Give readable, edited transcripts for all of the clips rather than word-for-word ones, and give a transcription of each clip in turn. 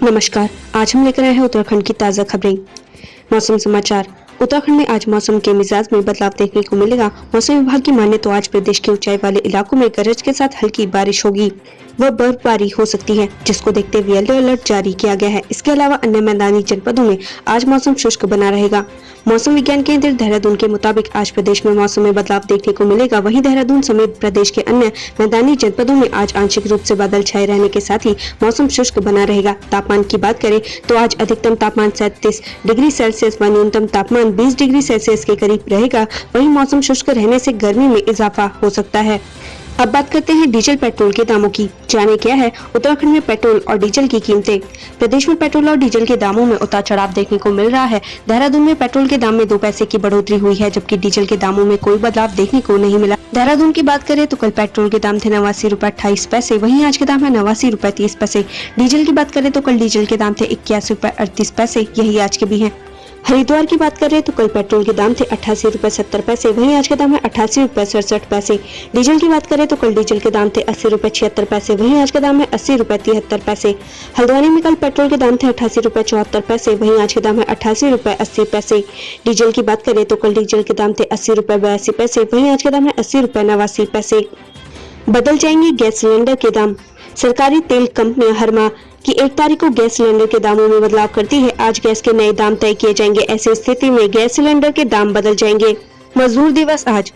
नमस्कार, आज हम लेकर आए हैं उत्तराखंड की ताज़ा खबरें। मौसम समाचार। उत्तराखंड में आज मौसम के मिजाज में बदलाव देखने को मिलेगा। मौसम विभाग की माने तो आज प्रदेश के ऊंचाई वाले इलाकों में गरज के साथ हल्की बारिश होगी व बर्फबारी हो सकती है, जिसको देखते हुए येलो अलर्ट जारी किया गया है। इसके अलावा अन्य मैदानी जनपदों में आज मौसम शुष्क बना रहेगा। मौसम विज्ञान केंद्र देहरादून के मुताबिक आज प्रदेश में मौसम में बदलाव देखने को मिलेगा। वहीं देहरादून समेत प्रदेश के अन्य मैदानी जनपदों में आज आंशिक रूप से बादल छाए रहने के साथ ही मौसम शुष्क बना रहेगा। तापमान की बात करें तो आज अधिकतम तापमान 37 डिग्री सेल्सियस व न्यूनतम तापमान 20 डिग्री सेल्सियस के करीब रहेगा। वहीं मौसम शुष्क रहने से गर्मी में इजाफा हो सकता है। अब बात करते हैं डीजल पेट्रोल के दामों की। जाने क्या है उत्तराखंड में पेट्रोल और डीजल की कीमतें। प्रदेश में पेट्रोल और डीजल के दामों में उतार चढ़ाव देखने को मिल रहा है। देहरादून में पेट्रोल के दाम में 2 पैसे की बढ़ोतरी हुई है, जबकि डीजल के दामों में कोई बदलाव देखने को नहीं मिला। देहरादून की बात करें तो कल पेट्रोल के दाम थे 89 रुपए 28 पैसे, वहीं आज के दाम है 89 रुपए 30 पैसे। डीजल की बात करें तो कल डीजल के दाम थे 81 रुपए 38 पैसे, यही आज के भी हैं। हरिद्वार की बात करें तो कल पेट्रोल के दाम थे 88 रुपए 70 पैसे, वहीं आज का दाम है 88 रुपए 67 पैसे। डीजल की बात करें तो कल डीजल के दाम थे 80 रुपए 76 पैसे, वहीं आज का दाम है 80 रुपए 73 पैसे। हल्द्वानी में कल पेट्रोल के दाम थे 88 रुपए 74 पैसे, वहीं आज के दाम है 88 रुपए 80 पैसे। डीजल की बात करें तो कल डीजल के दाम थे 80 रुपए 82 पैसे, वहीं आज का दाम है 80 रुपए 89 पैसे। बदल जाएंगे गैस सिलेंडर के दाम। सरकारी तेल कंपनियां हर माह की 1 तारीख को गैस सिलेंडर के दामों में बदलाव करती है। आज गैस के नए दाम तय किए जाएंगे। ऐसी स्थिति में गैस सिलेंडर के दाम बदल जाएंगे। मजदूर दिवस आज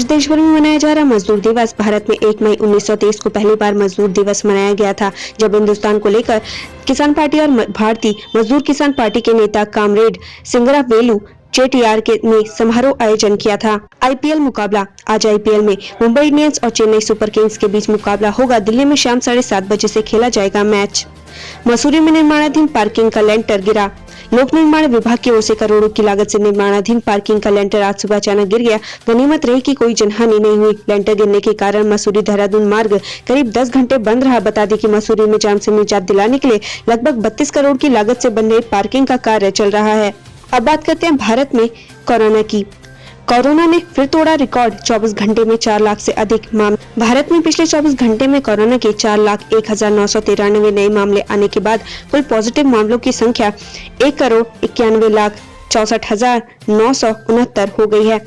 देश भर में मनाया जा रहा मजदूर दिवस। भारत में 1 मई 1923 को पहली बार मजदूर दिवस मनाया गया था, जब हिंदुस्तान को लेकर किसान पार्टी और भारतीय मजदूर किसान पार्टी के नेता कामरेड सिंगरावेलु चेटियार ने समारोह आयोजन किया था। आईपीएल मुकाबला। आज आईपीएल में मुंबई इंडियंस और चेन्नई सुपर किंग्स के बीच मुकाबला होगा। दिल्ली में शाम 7:30 बजे से खेला जाएगा मैच। मसूरी में निर्माणाधीन पार्किंग का लेंटर गिरा। लोक निर्माण विभाग की ओर से करोड़ों की लागत से निर्माणाधीन पार्किंग का लेंटर आज सुबह अचानक गिर गया। गनीमत रही कि कोई जनहानि नहीं हुई। लेंटर गिरने के कारण मसूरी देहरादून मार्ग करीब 10 घंटे बंद रहा। बता दें कि मसूरी में जाम से निजात दिलाने के लिए लगभग 32 करोड़ की लागत से बन रही पार्किंग का कार्य चल रहा है। अब बात करते हैं भारत में कोरोना की। कोरोना ने फिर तोड़ा रिकॉर्ड। 24 घंटे में 4 लाख से अधिक मामले। भारत में पिछले 24 घंटे में कोरोना के 4,01,993 नए मामले आने के बाद कुल पॉजिटिव मामलों की संख्या 1,91,64,969 हो गई है।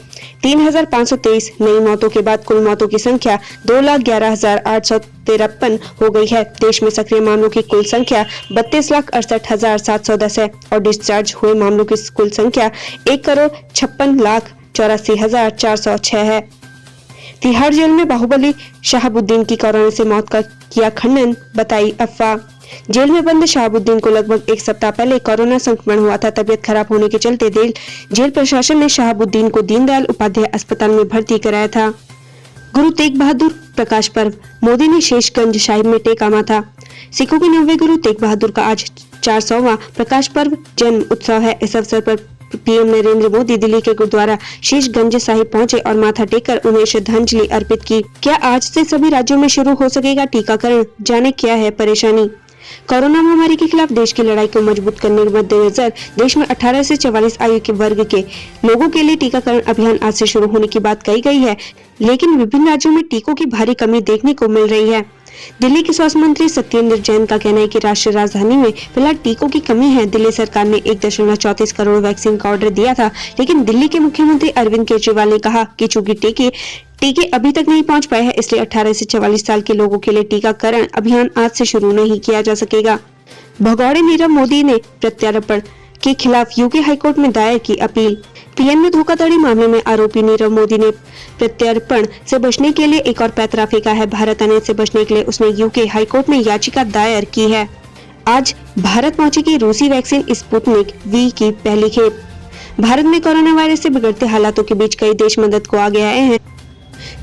3,523 नई मौतों के बाद कुल मौतों की संख्या 2,11,853 हो गई है। देश में सक्रिय मामलों की कुल संख्या 32,68,710 है और डिस्चार्ज हुए मामलों की कुल संख्या 1,56,84,406 है। तिहाड़ जेल में बाहुबली शहाबुद्दीन की कोरोना से मौत का किया खंडन, बताई अफवाह। जेल में बंद शहाबुद्दीन को लगभग 1 सप्ताह पहले कोरोना संक्रमण हुआ था। तबीयत खराब होने के चलते जेल प्रशासन ने शहाबुद्दीन को दीनदयाल उपाध्याय अस्पताल में भर्ती कराया था। गुरु तेग बहादुर प्रकाश पर्व। मोदी ने शेषगंज साहिब में टेका माथा। सिखों के 9वें गुरु तेग बहादुर का आज 400वां प्रकाश पर्व जन्म उत्सव है। इस अवसर पर पीएम नरेंद्र मोदी दिल्ली के गुरुद्वारा शेषगंज साहिब पहुंचे और माथा टेककर उन्हें श्रद्धांजलि अर्पित की। क्या आज से सभी राज्यों में शुरू हो सकेगा टीकाकरण? जाने क्या है परेशानी। कोरोना महामारी के खिलाफ देश की लड़ाई को मजबूत करने के मद्देनजर देश में 18 से 44 आयु के वर्ग के लोगों के लिए टीकाकरण अभियान आज से शुरू होने की बात कही गई है, लेकिन विभिन्न राज्यों में टीकों की भारी कमी देखने को मिल रही है। दिल्ली के स्वास्थ्य मंत्री सत्येंद्र जैन का कहना है कि राष्ट्रीय राजधानी में फिलहाल टीकों की कमी है। दिल्ली सरकार ने 1.34 करोड़ वैक्सीन का ऑर्डर दिया था, लेकिन दिल्ली के मुख्यमंत्री अरविंद केजरीवाल ने कहा कि चूंकि टीके अभी तक नहीं पहुंच पाए हैं, इसलिए 18 से 44 साल के लोगों के लिए टीकाकरण अभियान आज से शुरू नहीं किया जा सकेगा। भगौड़े नीरव मोदी ने प्रत्यार्पण के खिलाफ यूके हाईकोर्ट में दायर की अपील। पीएम में धोखाधड़ी मामले में आरोपी नीरव मोदी ने प्रत्यार्पण से बचने के लिए एक और पैंतरा फेंका है। भारत आने से बचने के लिए उसने यूके हाईकोर्ट में याचिका दायर की है। आज भारत पहुंचेगी रूसी वैक्सीन स्पुतनिक वी की पहली खेप। भारत में कोरोना वायरस से बिगड़ते हालातों के बीच कई देश मदद को आगे आए हैं।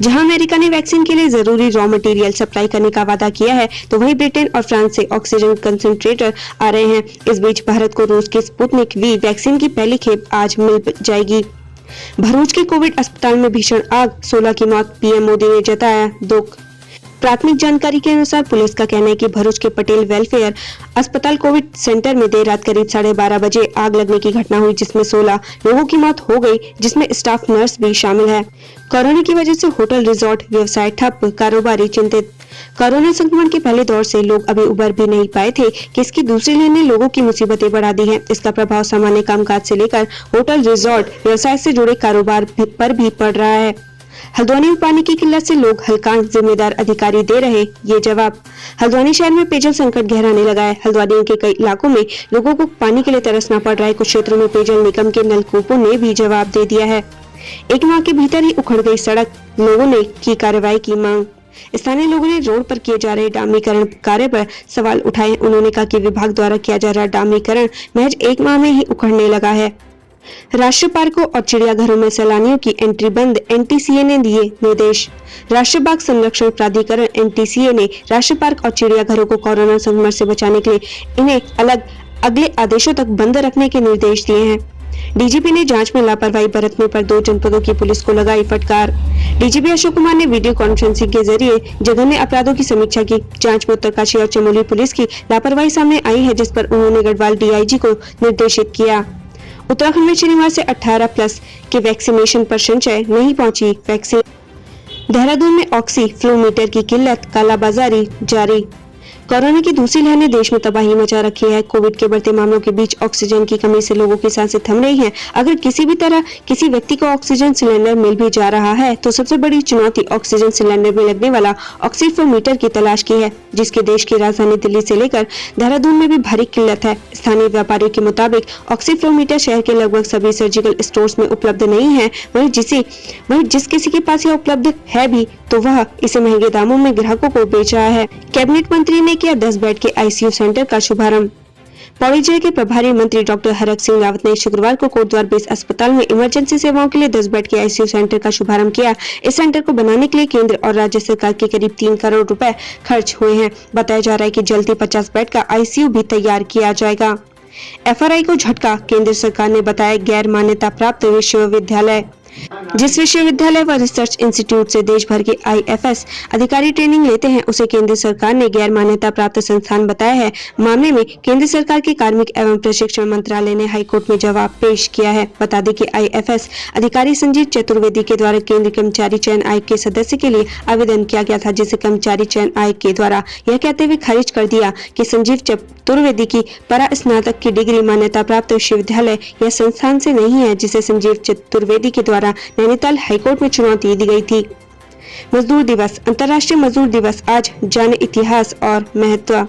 जहां अमेरिका ने वैक्सीन के लिए जरूरी रॉ मटेरियल सप्लाई करने का वादा किया है, तो वहीं ब्रिटेन और फ्रांस से ऑक्सीजन कंसंट्रेटर आ रहे हैं। इस बीच भारत को रूस की स्पुतनिक वी वैक्सीन की पहली खेप आज मिल जाएगी। भरूच के कोविड अस्पताल में भीषण आग, 16 की मौत। पीएम मोदी ने जताया दुख। प्राथमिक जानकारी के अनुसार पुलिस का कहना है कि भरूच के पटेल वेलफेयर अस्पताल कोविड सेंटर में देर रात करीब 12:30 बजे आग लगने की घटना हुई, जिसमें 16 लोगों की मौत हो गई, जिसमें स्टाफ नर्स भी शामिल है। कोरोना की वजह से होटल रिजॉर्ट व्यवसाय ठप, कारोबारी चिंतित। कोरोना संक्रमण के पहले दौर से लोग अभी उबर भी नहीं पाए थे कि इसकी दूसरी लहर ने लोगों की मुसीबतें बढ़ा दी हैं। इसका प्रभाव सामान्य कामकाज से लेकर होटल, रिजॉर्ट व्यवसाय से जुड़े कारोबार पर भी पड़ रहा है। हल्द्वानी में पानी की किल्लत से लोग हलकान जिम्मेदार अधिकारी दे रहे ये जवाब। हल्द्वानी शहर में पेयजल संकट गहराने लगा है। हल्द्वानी के कई इलाकों में लोगों को पानी के लिए तरसना पड़ रहा है। कुछ क्षेत्रों में पेयजल निगम के नलकूपों ने भी जवाब दे दिया है। एक माह के भीतर ही उखड़ गई सड़क, लोगों ने की कार्रवाई की मांग। स्थानीय लोगों ने रोड पर किए जा रहे डामरीकरण कार्य पर सवाल उठाए। उन्होंने कहा कि विभाग द्वारा किया जा रहा डामरीकरण महज एक माह में ही उखड़ने लगा है। राष्ट्रीय पार्कों और चिड़ियाघरों में सैलानियों की एंट्री बंद, एनटीसीए ने दिए निर्देश। राष्ट्रीय बाघ संरक्षण प्राधिकरण एनटीसीए ने राष्ट्रीय पार्क और चिड़ियाघरों को कोरोना संक्रमण से बचाने के लिए इन्हें अगले आदेशों तक बंद रखने के निर्देश दिए हैं। डीजीपी ने जांच में लापरवाही बरतने पर 2 जनपदों की पुलिस को लगाई फटकार। डीजीपी अशोक कुमार ने वीडियो कॉन्फ्रेंसिंग के जरिए जघन्य अपराधों की समीक्षा की। जांच में उत्तरकाशी और चमोली पुलिस की लापरवाही सामने आई है, जिस पर उन्होंने गढ़वाल डीआईजी को निर्देशित किया। उत्तराखंड में शनिवार से 18+ के वैक्सीनेशन पर संशय नहीं पहुंची वैक्सीन। देहरादून में ऑक्सी फ्लोमीटर की किल्लत, कालाबाजारी जारी। कोरोना की दूसरी लहर ने देश में तबाही मचा रखी है। कोविड के बढ़ते मामलों के बीच ऑक्सीजन की कमी से लोगों की सांसें थम रही हैं। अगर किसी भी तरह किसी व्यक्ति को ऑक्सीजन सिलेंडर मिल भी जा रहा है तो सबसे बड़ी चुनौती ऑक्सीजन सिलेंडर में लगने वाला ऑक्सीफ्लोमीटर की तलाश की है, जिसकी देश की राजधानी दिल्ली से लेकर देहरादून में भी भारी किल्लत है। स्थानीय व्यापारियों के मुताबिक ऑक्सीफ्लोमीटर शहर के लगभग सभी सर्जिकल स्टोर्स में उपलब्ध नहीं है। वहीं जिस किसी के पास यह उपलब्ध है भी तो वह इसे महंगे दामों में ग्राहकों को बेच रहा है। कैबिनेट मंत्री ने किया 10 बेड के आईसीयू सेंटर का शुभारंभ। पौड़ी जिले के प्रभारी मंत्री डॉक्टर हरक सिंह रावत ने शुक्रवार को कोटद्वार बेस अस्पताल में इमरजेंसी सेवाओं के लिए 10 बेड के आईसीयू सेंटर का शुभारंभ किया। इस सेंटर को बनाने के लिए केंद्र और राज्य सरकार के करीब 3 करोड़ रुपए खर्च हुए हैं। बताया जा रहा है कि जल्द ही 50 बेड का आईसीयू भी तैयार किया जाएगा। एफआरआई को झटका, केंद्र सरकार ने बताया गैर मान्यता प्राप्त विश्वविद्यालय। जिस विश्वविद्यालय व रिसर्च इंस्टीट्यूट से देश भर के आईएफएस अधिकारी ट्रेनिंग लेते हैं, उसे केंद्र सरकार ने गैर मान्यता प्राप्त संस्थान बताया है। मामले में केंद्र सरकार के कार्मिक एवं प्रशिक्षण मंत्रालय ने हाईकोर्ट में जवाब पेश किया है। बता दें कि आईएफएस अधिकारी संजीव चतुर्वेदी के द्वारा केंद्रीय कर्मचारी चयन आयोग के सदस्य के लिए आवेदन किया गया था, जिसे कर्मचारी चयन आयोग के द्वारा यह कहते हुए खारिज कर दिया कि संजीव चतुर्वेदी की परा स्नातक की डिग्री मान्यता प्राप्त विश्वविद्यालय या संस्थान से नहीं है, जिसे संजीव चतुर्वेदी के द्वारा नैनीताल हाईकोर्ट में चुनौती दी गई थी। मजदूर दिवस, अंतर्राष्ट्रीय मजदूर दिवस आज, जाने इतिहास और महत्व।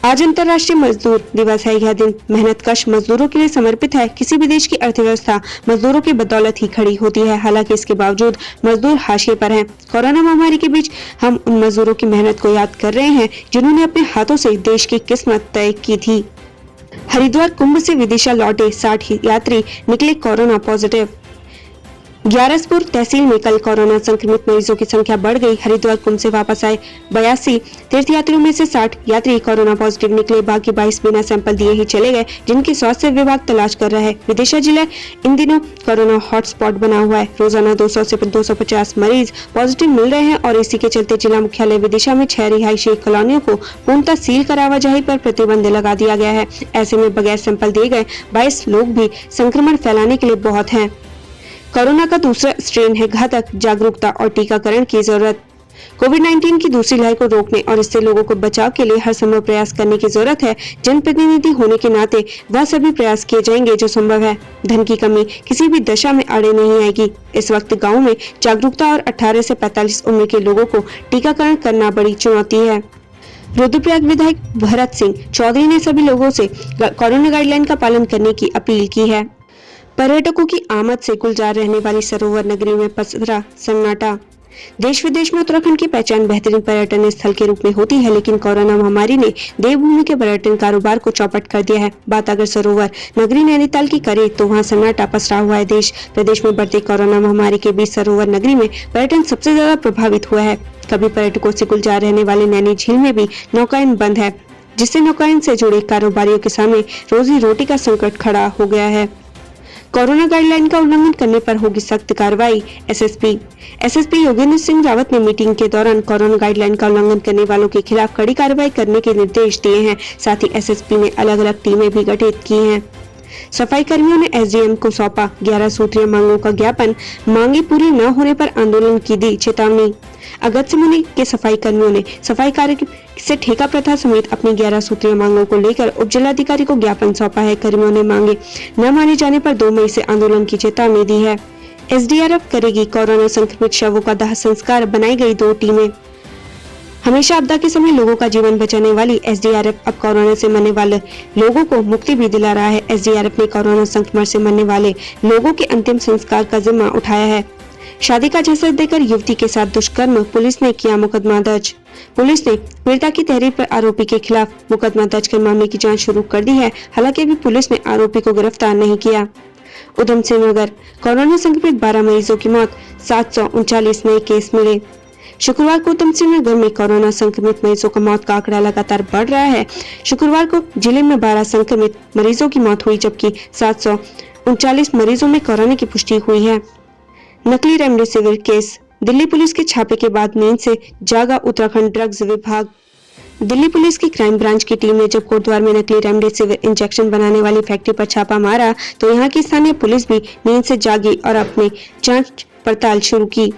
आज अंतर्राष्ट्रीय मजदूर दिवस है। यह दिन मेहनतकश मजदूरों के लिए समर्पित है। किसी भी देश की अर्थव्यवस्था मजदूरों की बदौलत ही खड़ी होती है। हालांकि इसके बावजूद मजदूर हाशिए पर हैं। कोरोना महामारी के बीच हम उन मजदूरों की मेहनत को याद कर रहे हैं जिन्होंने अपने हाथों से देश की किस्मत तय की थी। हरिद्वार कुंभ से विदिशा लौटे 60 यात्री निकले कोरोना पॉजिटिव। ग्यारसपुर तहसील में कल कोरोना संक्रमित मरीजों की संख्या बढ़ गई। हरिद्वार कुंभ से वापस आए 82 तीर्थयात्रियों में से 60 यात्री कोरोना पॉजिटिव निकले। बाकी 22 बिना सैंपल दिए ही चले गए, जिनकी स्वास्थ्य विभाग तलाश कर रहा है। विदिशा जिला इन दिनों कोरोना हॉटस्पॉट बना हुआ है। रोजाना 200 से 250 मरीज पॉजिटिव मिल रहे हैं और इसी के चलते जिला मुख्यालय विदिशा में 6 रिहायशी कॉलोनियों को पूर्णतः सील कर आवाजाही पर प्रतिबंध लगा दिया गया है। ऐसे में बगैर सैंपल दिए गए 22 लोग भी संक्रमण फैलाने के लिए बहुत हैं। कोरोना का दूसरा स्ट्रेन है घातक, जागरूकता और टीकाकरण की जरूरत। कोविड-19 की दूसरी लहर को रोकने और इससे लोगों को बचाव के लिए हर संभव प्रयास करने की जरूरत है। जनप्रतिनिधि होने के नाते वह सभी प्रयास किए जाएंगे जो संभव है। धन की कमी किसी भी दशा में आड़े नहीं आएगी। इस वक्त गाँव में जागरूकता और 18 से 45 उम्र के लोगों को टीकाकरण करना बड़ी चुनौती है। रुद्रप्रयाग विधायक भरत सिंह चौधरी ने सभी लोगों से कोरोना गाइडलाइन का पालन करने की अपील की है। पर्यटकों की आमद से गुलजार रहने वाली सरोवर नगरी में पसरा सन्नाटा। देश विदेश में उत्तराखंड की पहचान बेहतरीन पर्यटन स्थल के रूप में होती है, लेकिन कोरोना महामारी ने देवभूमि के पर्यटन कारोबार को चौपट कर दिया है। बात अगर सरोवर नगरी नैनीताल की करे तो वहां सन्नाटा पसरा हुआ है। देश प्रदेश में बढ़ती कोरोना महामारी के बीच सरोवर नगरी में पर्यटन सबसे ज्यादा प्रभावित हुआ है। कभी पर्यटकों से गुलजार रहने वाले नैनी झील में भी नौकायन बंद है, जिससे नौकायन से जुड़े कारोबारियों के सामने रोजी रोटी का संकट खड़ा हो गया है। कोरोना गाइडलाइन का उल्लंघन करने पर होगी सख्त कार्रवाई। एसएसपी योगेंद्र सिंह रावत ने मीटिंग के दौरान कोरोना गाइडलाइन का उल्लंघन करने वालों के खिलाफ कड़ी कार्रवाई करने के निर्देश दिए हैं। साथ ही एसएसपी ने अलग अलग टीमें भी गठित की हैं। सफाई कर्मियों ने एसडीएम को सौंपा 11 सूत्रीय मांगों का ज्ञापन, मांगे पूरी न होने पर आंदोलन की दी चेतावनी। अगस्त मुनि के सफाई कर्मियों ने सफाई कार्य से ठेका प्रथा समेत अपनी 11 सूत्रीय मांगों को लेकर उप जिलाधिकारी को ज्ञापन सौंपा है। कर्मियों ने मांगे न माने जाने पर 2 मई से आंदोलन की चेतावनी दी है। एसडीआरएफ करेगी कोरोना संक्रमित शवों का दाह संस्कार, बनाई गई 2 टीमें। हमेशा आपदा के समय लोगों का जीवन बचाने वाली एसडीआरएफ अब कोरोना से मरने वाले लोगों को मुक्ति भी दिला रहा है। एसडीआरएफ ने कोरोना संक्रमण से मरने वाले लोगों के अंतिम संस्कार का जिम्मा उठाया है। शादी का झांसा देकर युवती के साथ दुष्कर्म, पुलिस ने किया मुकदमा दर्ज। पुलिस ने पीड़िता की तहरीर पर आरोपी के खिलाफ मुकदमा दर्ज कर मामले की जाँच शुरू कर दी है। हालांकि अभी पुलिस ने आरोपी को गिरफ्तार नहीं किया। उधम सिंह नगर, कोरोना संक्रमित 12 मरीजों की मौत, 739 नए केस मिले। शुक्रवार को उधम सिंह नगर में कोरोना संक्रमित मरीजों का मौत का आंकड़ा लगातार बढ़ रहा है। शुक्रवार को जिले में 12 संक्रमित मरीजों की मौत हुई, जबकि 739 मरीजों में कोरोना की पुष्टि हुई है। नकली रेमडेसिविर केस, दिल्ली पुलिस के छापे के बाद नींद से जागा उत्तराखंड ड्रग्स विभाग। दिल्ली पुलिस की क्राइम ब्रांच की टीम ने जब कोटद्वार में नकली रेमडेसिविर इंजेक्शन बनाने वाली फैक्ट्री पर छापा मारा, तो यहाँ की स्थानीय पुलिस भी नींद से जागी और अपनी जांच पड़ताल शुरू की।